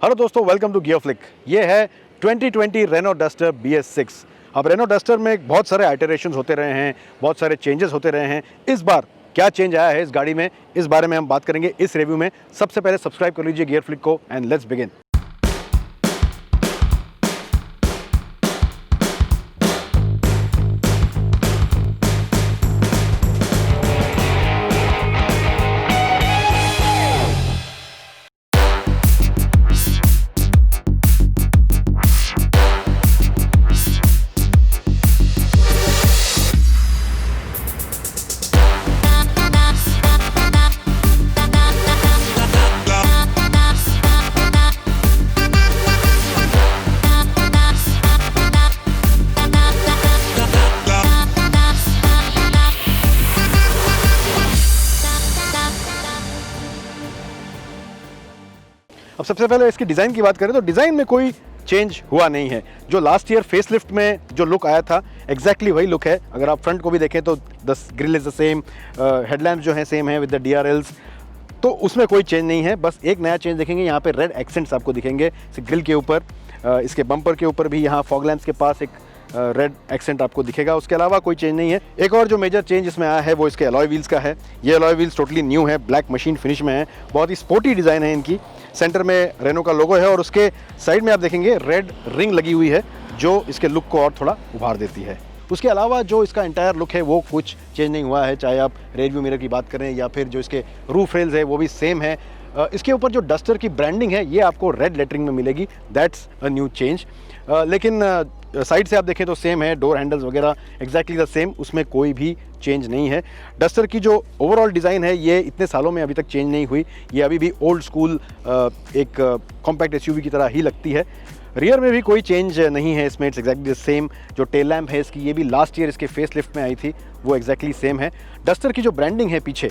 Hello दोस्तों, welcome to gear flick. ये है 2020 रेनो डस्टर BS6। अब रेनो डस्टर में बहुत सारे आइटरेशंस होते रहे हैं, बहुत सारे चेंजेस होते रहे हैं। इस बार क्या चेंज आया है इस गाड़ी में, इस बारे में हम बात करेंगे इस रिव्यू में। सबसे पहले सब्सक्राइब कर लीजिए गियर फ्लिक को एंड लेट्स बिगिन। अब सबसे पहले इसकी डिज़ाइन की बात करें तो डिज़ाइन में कोई चेंज हुआ नहीं है। जो लास्ट ईयर फेसलिफ्ट में जो लुक आया था एग्जैक्टली वही लुक है। अगर आप फ्रंट को भी देखें तो the grill is the same, headlamp जो है सेम है विद द DRLs, तो उसमें कोई चेंज नहीं है। बस एक नया चेंज देखेंगे, यहाँ पे रेड एक्सेंट्स आपको दिखेंगे ग्रिल के ऊपर, इसके बम्पर के ऊपर भी यहाँ फॉग लैम्प्स के पास एक रेड एक्सेंट आपको दिखेगा। उसके अलावा कोई चेंज नहीं है। एक और जो मेजर चेंज इसमें आया है वो इसके अलॉय व्हील्स का है। ये अलॉय व्हील्स टोटली न्यू है, ब्लैक मशीन फिनिश में है, बहुत ही स्पोर्टी डिज़ाइन है इनकी। सेंटर में रेनो का लोगो है और उसके साइड में आप देखेंगे रेड रिंग लगी हुई है जो इसके लुक को और थोड़ा उभार देती है। उसके अलावा जो इसका एंटायर लुक है वो कुछ चेंज नहीं हुआ है, चाहे आप रेयर व्यू मिरर की बात करें या फिर जो इसके रूफ रेल्स है वो भी सेम है। इसके ऊपर जो डस्टर की ब्रांडिंग है ये आपको रेड लेटरिंग में मिलेगी, दैट्स अ न्यू चेंज। लेकिन साइड से आप देखें तो सेम है, डोर हैंडल्स वगैरह एग्जैक्टली द सेम, उसमें कोई भी चेंज नहीं है। डस्टर की जो ओवरऑल डिज़ाइन है ये इतने सालों में अभी तक चेंज नहीं हुई, ये अभी भी ओल्ड स्कूल एक कॉम्पैक्ट SUV की तरह ही लगती है। रियर में भी कोई चेंज नहीं है इसमें, इट्स एग्जैक्टली द सेम। जो टेल लैम्प है इसकी ये भी लास्ट ईयर इसके फेस लिफ्ट में आई थी, वो एग्जैक्टली सेम है। डस्टर की जो ब्रांडिंग है पीछे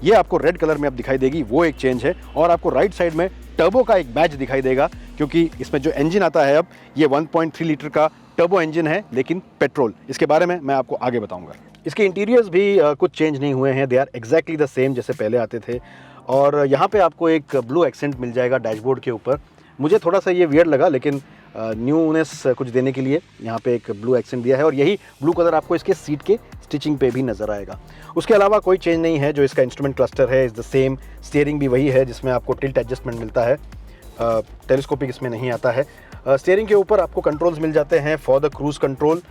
ये आपको रेड कलर में अब दिखाई देगी, वो एक चेंज है। और आपको राइट साइड में टर्बो का एक बैच दिखाई देगा, क्योंकि इसमें जो इंजन आता है अब ये 1.3 लीटर का टर्बो इंजन है, लेकिन पेट्रोल। इसके बारे में मैं आपको आगे बताऊंगा। इसके इंटीरियर्स भी कुछ चेंज नहीं हुए हैं, they are exactly the same जैसे पहले आते थे। और यहाँ पे आपको एक ब्लू एक्सेंट मिल जाएगा डैशबोर्ड के ऊपर। मुझे थोड़ा सा ये वियर्ड लगा, लेकिन न्यूनेस कुछ देने के लिए यहाँ पे एक ब्लू एक्सेंट दिया है और यही ब्लू कलर आपको इसके सीट के स्टिचिंग पे भी नज़र आएगा। उसके अलावा कोई चेंज नहीं है। जो इसका इंस्ट्रूमेंट क्लस्टर है इज़ द सेम, स्टीयरिंग भी वही है जिसमें आपको टिल्ट एडजस्टमेंट मिलता है, टेलीस्कोपिक इसमें नहीं आता है। स्टीयरिंग के ऊपर आपको कंट्रोल्स मिल जाते हैं फॉर द क्रूज़ कंट्रोल,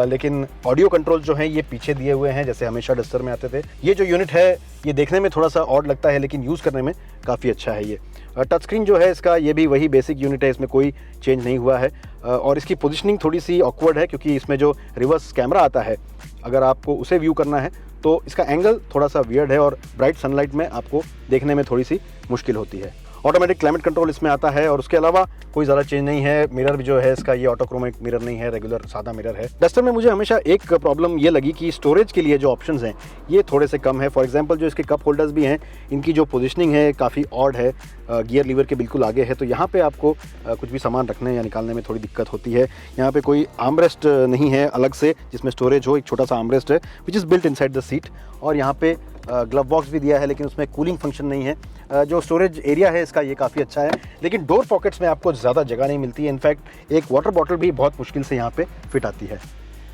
लेकिन ऑडियो कंट्रोल्स जो हैं ये पीछे दिए हुए हैं जैसे हमेशा डस्टर में आते थे। ये जो यूनिट है ये देखने में थोड़ा सा ऑड लगता है, लेकिन यूज़ करने में काफ़ी अच्छा है। ये टच स्क्रीन जो है इसका ये भी वही बेसिक यूनिट है, इसमें कोई चेंज नहीं हुआ है। और इसकी पोजीशनिंग थोड़ी सी ऑकवर्ड है, क्योंकि इसमें जो रिवर्स कैमरा आता है अगर आपको उसे व्यू करना है तो इसका एंगल थोड़ा सा वियर्ड है और ब्राइट सनलाइट में आपको देखने में थोड़ी सी मुश्किल होती है। ऑटोमेटिक क्लाइमेट कंट्रोल इसमें आता है और उसके अलावा कोई ज़्यादा चेंज नहीं है। मिरर भी जो है इसका ये ऑटोक्रोमिक मिरर नहीं है, रेगुलर सादा मिरर है। डस्टर में मुझे हमेशा एक प्रॉब्लम ये लगी कि स्टोरेज के लिए जो ऑप्शंस हैं ये थोड़े से कम है। फॉर एग्जांपल जो इसके कप होल्डर्स भी हैं इनकी जो पोजीशनिंग है काफ़ी ऑड है, गियर लीवर के बिल्कुल आगे है, तो यहाँ पे आपको कुछ भी सामान रखने या निकालने में थोड़ी दिक्कत होती है। यहाँ पे कोई आर्मरेस्ट नहीं है अलग से जिसमें स्टोरेज हो, एक छोटा सा आर्मरेस्ट है which is built inside the seat. और यहाँ पे ग्लव बॉक्स भी दिया है, लेकिन उसमें कूलिंग फंक्शन नहीं है। जो स्टोरेज एरिया है इसका ये काफ़ी अच्छा है, लेकिन डोर पॉकेट्स में आपको ज़्यादा जगह नहीं मिलती है। इनफैक्ट एक वाटर बॉटल भी बहुत मुश्किल से यहाँ पे फिट आती है।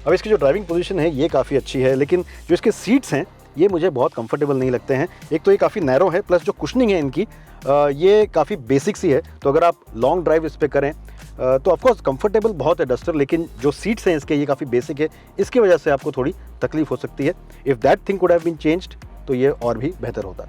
अब इसकी जो ड्राइविंग पोजीशन है ये काफ़ी अच्छी है, लेकिन जो इसके सीट्स हैं ये मुझे बहुत कंफर्टेबल नहीं लगते हैं। एक तो ये काफ़ी नैरो है, प्लस जो कुशनिंग है इनकी ये काफ़ी बेसिक सी है, तो अगर आप लॉन्ग ड्राइव इस पर करें तो ऑफकोर्स कंफर्टेबल बहुत है डस्टर, लेकिन जो सीट्स हैं इसके ये काफ़ी बेसिक है, इसकी वजह से आपको थोड़ी तकलीफ हो सकती है। If that thing could have been changed तो ये और भी बेहतर होता।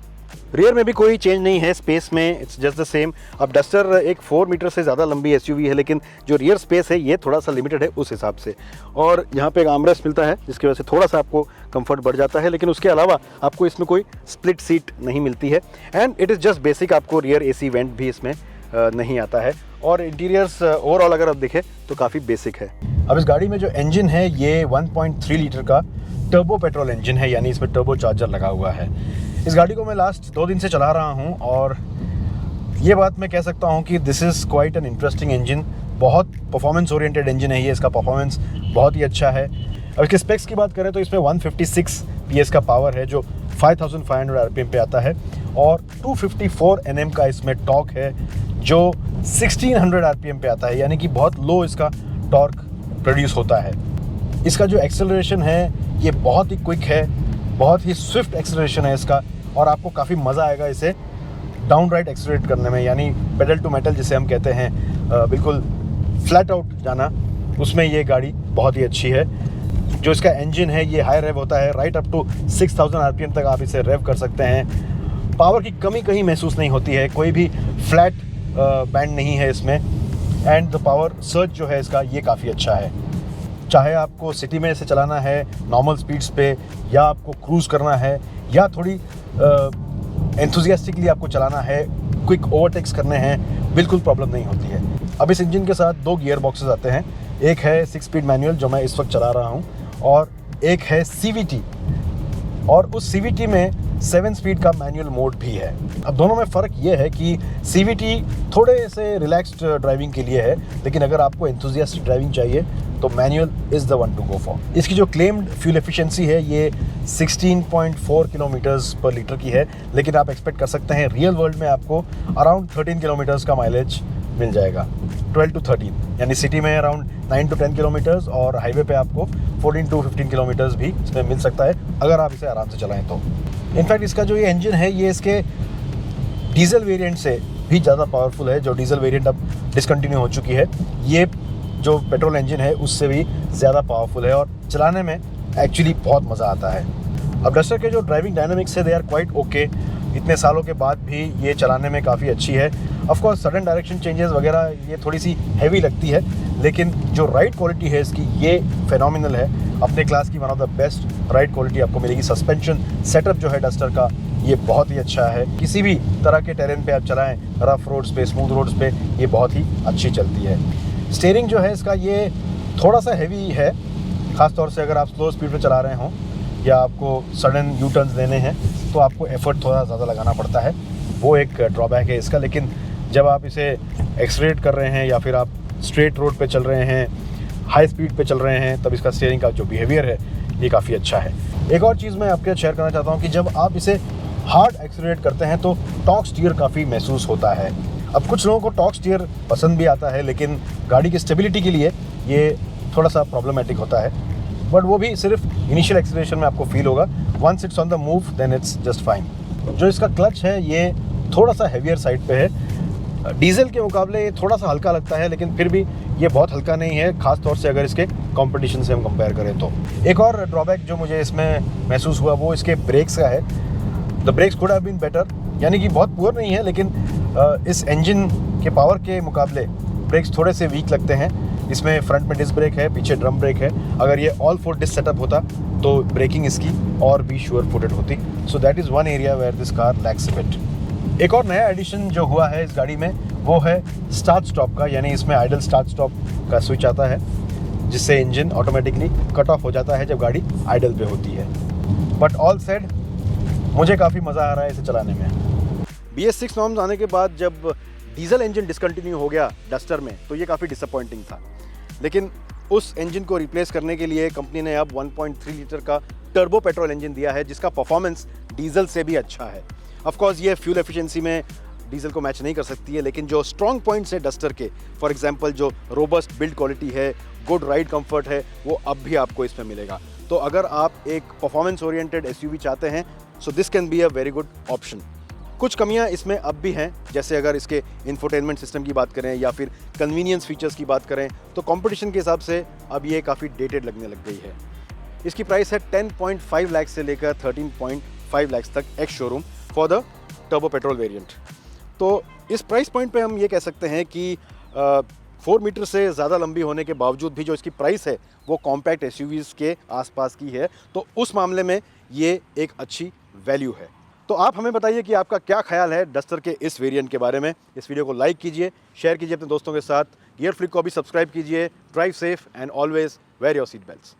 रियर में भी कोई चेंज नहीं है, स्पेस में इट्स जस्ट द सेम। अब डस्टर एक 4 मीटर से ज़्यादा लंबी SUV है, लेकिन जो रियर स्पेस है ये थोड़ा सा लिमिटेड है उस हिसाब से। और यहाँ पे एक आर्मरेस्ट मिलता है जिसकी वजह से थोड़ा सा आपको कंफर्ट बढ़ जाता है, लेकिन उसके अलावा आपको इसमें कोई स्प्लिट सीट नहीं मिलती है। And it is just basic, आपको रियर AC वेंट भी इसमें नहीं आता है। और इंटीरियर्स ओवरऑल अगर आप देखें तो काफ़ी बेसिक है। अब इस गाड़ी में जो इंजन है ये 1.3 लीटर का टर्बो पेट्रोल इंजन है, यानी इसमें टर्बो चार्जर लगा हुआ है। इस गाड़ी को मैं लास्ट 2 दिन से चला रहा हूँ और ये बात मैं कह सकता हूँ कि this is quite an interesting engine. बहुत परफॉर्मेंस ओरिएंटेड इंजन है ये, इसका परफॉर्मेंस बहुत ही अच्छा है। अब इसके स्पेक्स की बात करें तो इसमें 156 PS का पावर है जो 5500 RPM पे आता है और 254 Nm का इसमें टॉर्क है जो 1600 आरपीएम पे आता है, यानी कि बहुत लो इसका टॉर्क प्रोड्यूस होता है। इसका जो एक्सेलरेशन है ये बहुत ही क्विक है, बहुत ही स्विफ्ट एक्सेलरेशन है इसका, और आपको काफ़ी मज़ा आएगा इसे डाउन राइट एक्सेलरेट करने में, यानी पेडल टू मेटल जिसे हम कहते हैं, बिल्कुल फ्लैट आउट जाना, उसमें ये गाड़ी बहुत ही अच्छी है। जो इसका इंजन है ये हाई रेव होता है, राइट अप टू 6000 आरपीएम तक आप इसे रेव कर सकते हैं। पावर की कमी कहीं महसूस नहीं होती है, कोई भी फ्लैट बैंड नहीं है इसमें, एंड द पावर सर्ज जो है इसका ये काफ़ी अच्छा है। चाहे आपको सिटी में इसे चलाना है नॉर्मल स्पीड्स पे, या आपको क्रूज़ करना है, या थोड़ी एंथुजियास्टिकली आपको चलाना है, क्विक ओवरटेक्स करने हैं, बिल्कुल प्रॉब्लम नहीं होती है। अब इस इंजन के साथ 2 गियर बॉक्सेस आते हैं, एक है 6 स्पीड मैनुअल जो मैं इस वक्त चला रहा हूँ, और एक है CVT, और उस CVT में 7 स्पीड का मैनुअल मोड भी है। अब दोनों में फ़र्क ये है कि CVT थोड़े से रिलैक्स्ड ड्राइविंग के लिए है, लेकिन अगर आपको एंथुजियास्टिक ड्राइविंग चाहिए तो manual is the one to go for. इसकी जो क्लेम्ड फ्यूल एफिशिएंसी है ये 16.4 किलोमीटर्स पर लीटर की है, लेकिन आप एक्सपेक्ट कर सकते हैं रियल वर्ल्ड में आपको अराउंड 13 किलोमीटर्स का माइलेज मिल जाएगा, 12 to 13, यानी सिटी में अराउंड 9 to 10 किलोमीटर्स, और हाईवे पे आपको 14 to 15 किलोमीटर्स भी इसमें मिल सकता है अगर आप इसे आराम से चलाएं तो। इनफैक्ट इसका जो ये इंजन है ये इसके डीजल वेरिएंट से भी ज़्यादा पावरफुल है। जो डीजल वेरिएंट अब डिसकंटिन्यू हो चुकी है, ये जो पेट्रोल इंजन है उससे भी ज़्यादा पावरफुल है, और चलाने में एक्चुअली बहुत मज़ा आता है। अब डस्टर के जो ड्राइविंग डायनामिक्स है दे आर क्वाइट ओके, इतने सालों के बाद भी ये चलाने में काफ़ी अच्छी है। Of course sudden direction changes वगैरह ये थोड़ी सी हैवी लगती है, लेकिन जो राइड क्वालिटी है इसकी ये फेनोमिनल है, अपने क्लास की one of the best ride quality आपको मिलेगी। सस्पेंशन सेटअप जो है डस्टर का ये बहुत ही अच्छा है, किसी भी तरह के टेरेन पे आप चलाएं, रफ रोड्स पे, स्मूथ रोड्स पे, ये बहुत ही अच्छी चलती है। स्टीयरिंग जो है इसका ये थोड़ा सा हैवी है, ख़ासतौर से अगर आप स्लो स्पीड पे चला रहे हों या आपको सडन यू टर्न्स लेने हैं तो आपको एफर्ट थोड़ा ज़्यादा लगाना पड़ता है, वो एक ड्रॉबैक है इसका। लेकिन जब आप इसे एक्सलेरेट कर रहे हैं या फिर आप स्ट्रेट रोड पे चल रहे हैं, हाई स्पीड पे चल रहे हैं, तब इसका स्टीयरिंग का जो बिहेवियर है ये काफ़ी अच्छा है। एक और चीज़ मैं आपके साथ शेयर करना चाहता हूँ कि जब आप इसे हार्ड एक्सलेरेट करते हैं तो टॉर्क स्टीयर काफ़ी महसूस होता है। अब कुछ लोगों को टॉर्क स्टीयर पसंद भी आता है, लेकिन गाड़ी की स्टेबिलिटी के लिए ये थोड़ा सा प्रॉब्लमेटिक होता है, बट वो भी सिर्फ इनिशियल एक्सीलरेशन में आपको फील होगा। Once it's on the move then it's just fine. जो इसका क्लच है ये थोड़ा सा हैवियर साइड पे है, डीजल के मुकाबले ये थोड़ा सा हल्का लगता है, लेकिन फिर भी ये बहुत हल्का नहीं है, खास तौर से अगर इसके कंपटीशन से हम कंपेयर करें तो। एक और ड्रॉबैक जो मुझे इसमें महसूस हुआ वो इसके ब्रेक्स का है। The brakes could have been better, यानी कि बहुत पुअर नहीं है, लेकिन इस इंजन के पावर के मुकाबले ब्रेक्स थोड़े से वीक लगते हैं। इसमें फ्रंट में डिस्क ब्रेक है, पीछे ड्रम ब्रेक है। अगर ये ऑल 4 डिस्क सेटअप होता तो ब्रेकिंग इसकी और भी श्योर फुटेड होती। So that is one area where this car lacks a bit. एक और नया एडिशन जो हुआ है इस गाड़ी में वो है स्टार्ट स्टॉप का, यानी इसमें आइडल स्टार्ट स्टॉप का स्विच आता है, जिससे इंजन ऑटोमेटिकली कट ऑफ हो जाता है जब गाड़ी आइडल पे होती है। बट ऑल सेड मुझे काफ़ी मज़ा आ रहा है इसे चलाने में। BS6 नॉर्म्स आने के बाद जब डीजल इंजन डिसकंटिन्यू हो गया डस्टर में तो ये काफ़ी डिसअपॉइंटिंग था, लेकिन उस इंजन को रिप्लेस करने के लिए कंपनी ने अब 1.3 लीटर का टर्बो पेट्रोल इंजन दिया है, जिसका परफॉर्मेंस डीजल से भी अच्छा है। ऑफ कोर्स ये फ्यूल एफिशिएंसी में डीजल को मैच नहीं कर सकती है, लेकिन जो स्ट्रॉन्ग पॉइंट्स है डस्टर के, फॉर एग्जांपल जो रोबस्ट बिल्ड क्वालिटी है, गुड राइड कंफर्ट है, वो अब भी आपको इसमें मिलेगा। तो अगर आप एक परफॉर्मेंस ओरिएंटेड SUV चाहते हैं so this can be a very good option. कुछ कमियां इसमें अब भी हैं, जैसे अगर इसके इंफोटेनमेंट सिस्टम की बात करें या फिर कन्वीनियंस फीचर्स की बात करें तो कंपटीशन के हिसाब से अब ये काफ़ी डेटेड लगने लग गई है। इसकी प्राइस है 10.5 लाख से लेकर 13.5 लाख तक ex showroom for the turbo petrol variant. तो इस प्राइस पॉइंट पे हम ये कह सकते हैं कि 4 मीटर से ज़्यादा लंबी होने के बावजूद भी जो इसकी प्राइस है वो कॉम्पैक्ट SUVs के आसपास की है, तो उस मामले में ये एक अच्छी वैल्यू है। तो आप हमें बताइए कि आपका क्या ख्याल है डस्टर के इस वेरिएंट के बारे में। इस वीडियो को लाइक कीजिए, शेयर कीजिए अपने दोस्तों के साथ, गियर फ्लिक को भी सब्सक्राइब कीजिए। Drive safe and always wear your seat belts.